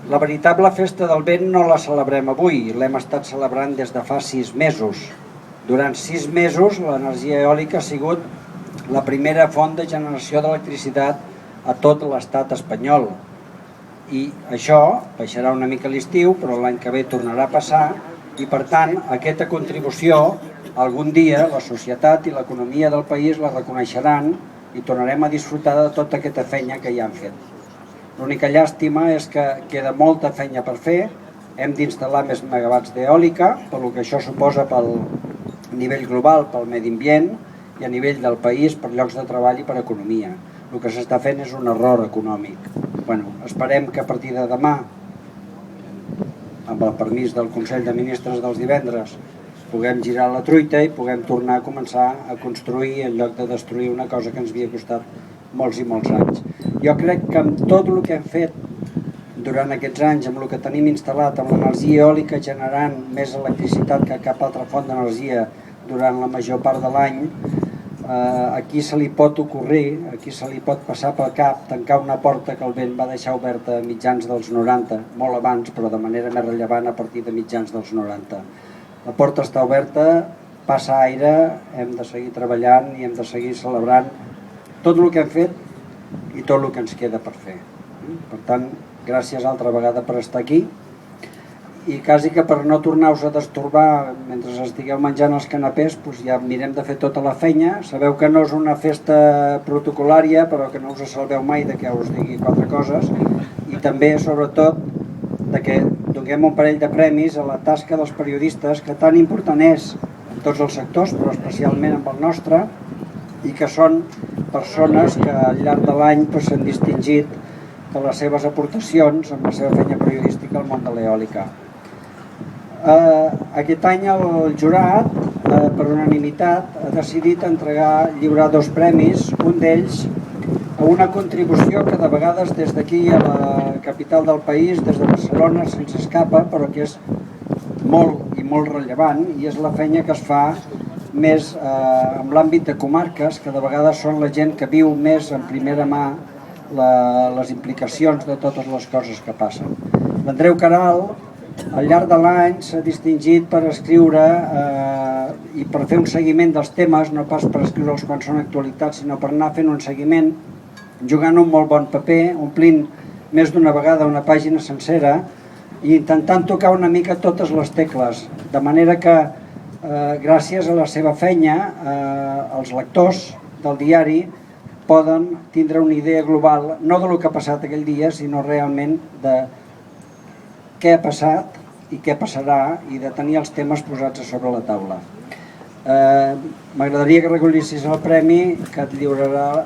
La veritable festa del vent no la celebrem avui, l'hem estat celebrant des de fa 6 mesos. Durant 6 mesos l'energia eòlica ha sigut la primera font de generació d'electricitat a tot l'estat espanyol. I això baixarà una mica a l'estiu, però l'any que ve tornarà a passar, i per tant aquesta contribució algun dia la societat i l'economia del país la reconeixeran i tornarem a disfrutar de tota aquesta feina que ja han fet. L'única llàstima és que queda molta feina per fer, hem d'instal·lar més megawatts d'eòlica, pel que això suposa pel nivell global, pel medi ambient i a nivell del país, per llocs de treball i per economia. El que s'està fent és un error econòmic. Esperem que a partir de demà, amb el permís del Consell de Ministres dels divendres, puguem girar la truita i puguem tornar a començar a construir en lloc de destruir una cosa que ens havia costat molts i molts anys. Jo crec que amb tot el que hem fet durant aquests anys, amb el que tenim instal·lat, amb l'energia eòlica generant més electricitat que cap altra font d'energia durant la major part de l'any, aquí se li pot ocorrir, aquí se li pot passar pel cap tancar una porta que el vent va deixar oberta a mitjans dels 90, molt abans, però de manera més rellevant a partir de mitjans dels 90. La porta està oberta, passa aire, hem de seguir treballant i hem de seguir celebrant tot el que hem fet i tot el que ens queda per fer. Per tant, gràcies altra vegada per estar aquí i quasi que per no tornar-vos a destorbar mentre estigueu menjant els canapés, ja mirem de fer tota la feina. Sabeu que no és una festa protocolària, però que no us salveu mai de que us digui 4 coses, i també, sobretot, de que donem un parell de premis a la tasca dels periodistes, que tan important és en tots els sectors, però especialment en el nostre, i que són persones que al llarg de l'any s'han distingit per les seves aportacions amb la seva feina periodística al món de l'eòlica. Aquest any el jurat, per unanimitat, ha decidit lliurar 2 premis, un d'ells a una contribució que de vegades des d'aquí a la capital del país, des de Barcelona, se'ns escapa, però que és molt i molt rellevant, i és la feina que es fa més en l'àmbit de comarques, que de vegades són la gent que viu més en primera mà les implicacions de totes les coses que passen. L'Andreu Caral, al llarg de l'any, s'ha distingit per escriure i per fer un seguiment dels temes, no pas per escriure'ls quan són actualitats, sinó per anar fent un seguiment, jugant un molt bon paper, omplint més d'una vegada una pàgina sencera i intentant tocar una mica totes les tecles, de manera que gràcies a la seva feina els lectors del diari poden tindre una idea global, no del que ha passat aquell dia, sinó realment de què ha passat i què passarà i de tenir els temes posats a sobre la taula. M'agradaria que recollissis el premi que et lliurarà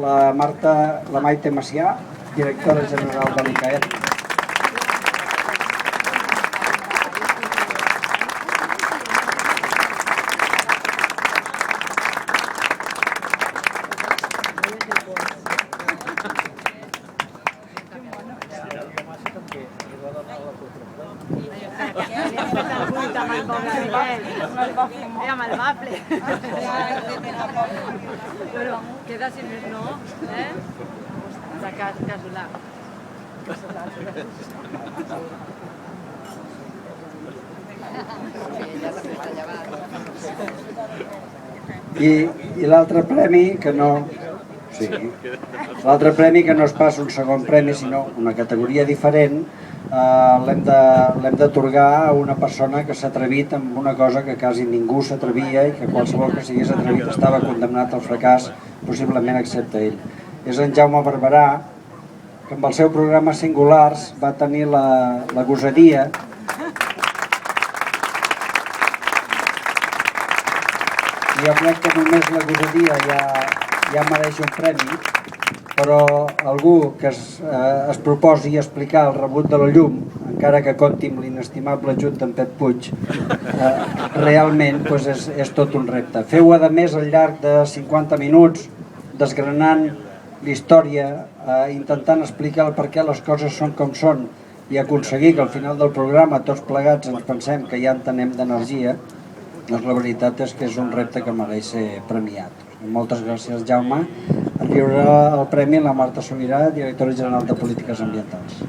la Maite Macià, directora general de l'ICAET. Amb el bafle. Però queda si més no, de casolà. I l'altre premi que no... Sí. L'altre premi que no és pas un segon premi, sinó una categoria diferent, l'hem d'atorgar a una persona que s'ha atrevit amb una cosa que quasi ningú s'atrevia i que qualsevol que s'hagués atrevit estava condemnat al fracàs, possiblement excepte ell. És en Jaume Barberà, que amb el seu programa Singulars va tenir la gosadia i jo crec que només la gosadia ja mereix un premi, però algú que es proposi explicar el rebut de la llum, encara que compti amb l'inestimable ajut d'en Pep Puig, realment és tot un repte. Feu a més al llarg de 50 minuts desgranant la història, intentant explicar el per què les coses són com són i aconseguir que al final del programa tots plegats ens pensem que ja en tenem d'energia, doncs la veritat és que és un repte que mereix ser premiat. Moltes gràcies, Jaume. Et lliurarà el premi la Marta Sobirà, directora general de Polítiques Ambientals.